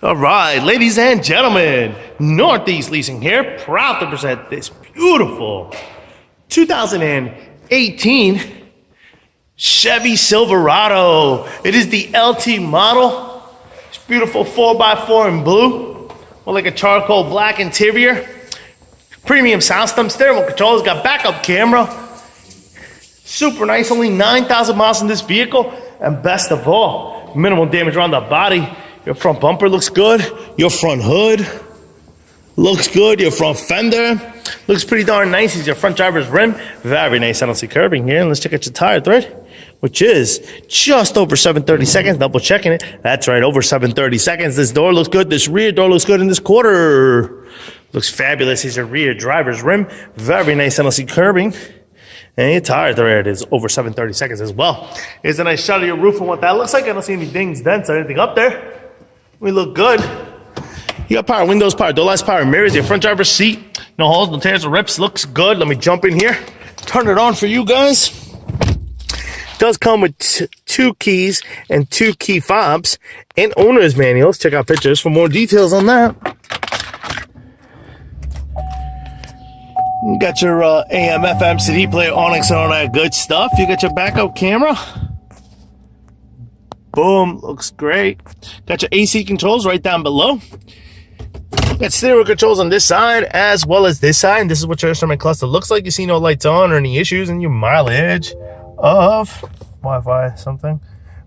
All right, ladies and gentlemen, Northeast Leasing here, proud to present this beautiful 2018 Chevy Silverado. It is the LT model. It's beautiful 4x4 in blue with like a charcoal black interior. Premium sound system, stereo controls, got backup camera. Super nice, only 9,000 miles in this vehicle. And best of all, minimal damage around the body. Your front bumper looks good. Your front hood looks good. Your front fender looks pretty darn nice. Is your front driver's rim. Very nice. I don't see curbing here. And let's check out your tire thread, which is just over 730 seconds. Double checking it. That's right, over 730 seconds. This door looks good. This rear door looks good in this quarter. Looks fabulous. Here's your rear driver's rim. Very nice. I don't see curbing. And your tire thread is over 730 seconds as well. Here's a nice shot of your roof and what that looks like. I don't see any dings, dents, or anything up there. We look good. You got power windows, power door locks, power mirrors, your front driver's seat. No holes, no tears, no rips. Looks good. Let me jump in here. Turn it on for you guys. Does come with two keys and 2 key fobs and owner's manuals. Check out pictures for more details on that. You got your AM, FM, CD player, Onyx, and all that good stuff. You got your backup camera. Boom, looks great. Got your AC controls right down below. Got stereo controls on this side as well as this side. And this is what your instrument cluster looks like. You see no lights on or any issues, and your mileage of Wi-Fi something.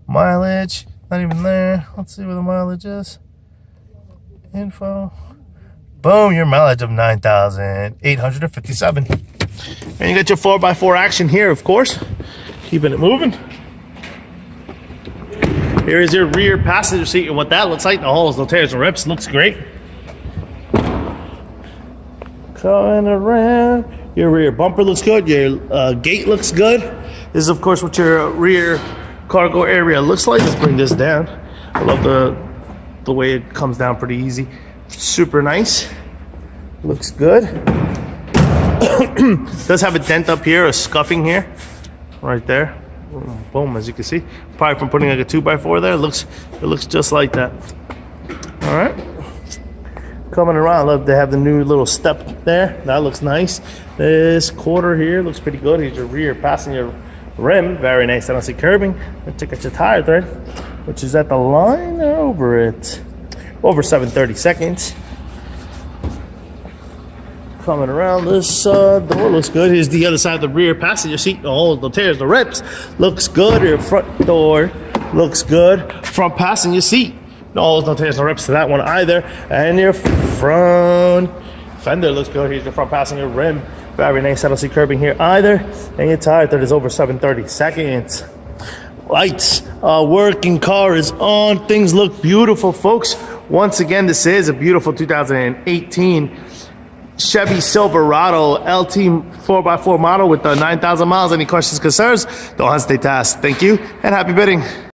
Mileage, not even there. Let's see where the mileage is. Info. Boom, your mileage of 9,857. And you got your 4x4 action here, of course. Keeping it moving. Here is your rear passenger seat and what that looks like. No holes, no tears, no rips. Looks great. Coming around. Your rear bumper looks good. Your gate looks good. This is, of course, what your rear cargo area looks like. Let's bring this down. I love the way it comes down pretty easy. Super nice. Looks good. Does have a dent up here, a scuffing here. Right there. Boom, as you can see. Probably from putting like a 2x4 there. It looks just like that. All right. Coming around, love to have the new little step there. That looks nice. This quarter here looks pretty good. Here's your rear passenger rim. Very nice. I don't see curbing. Let's check out your tire thread, which is at the line or over it. Over 730 seconds. Coming around, this door looks good. Here's the other side of the rear passenger seat. No holes, no tears, no rips. Looks good. Your front door looks good. Front passenger seat. No holes, no tears, no rips to that one either. And your front fender looks good. Here's your front passenger rim. Very nice. I don't see curbing here either. And your tire thread is over 730 seconds. Lights, working car is on. Things look beautiful, folks. Once again, this is a beautiful 2018 Chevy Silverado LT 4x4 model with 9,000 miles. Any questions, concerns? Don't hesitate to ask. Thank you and happy bidding.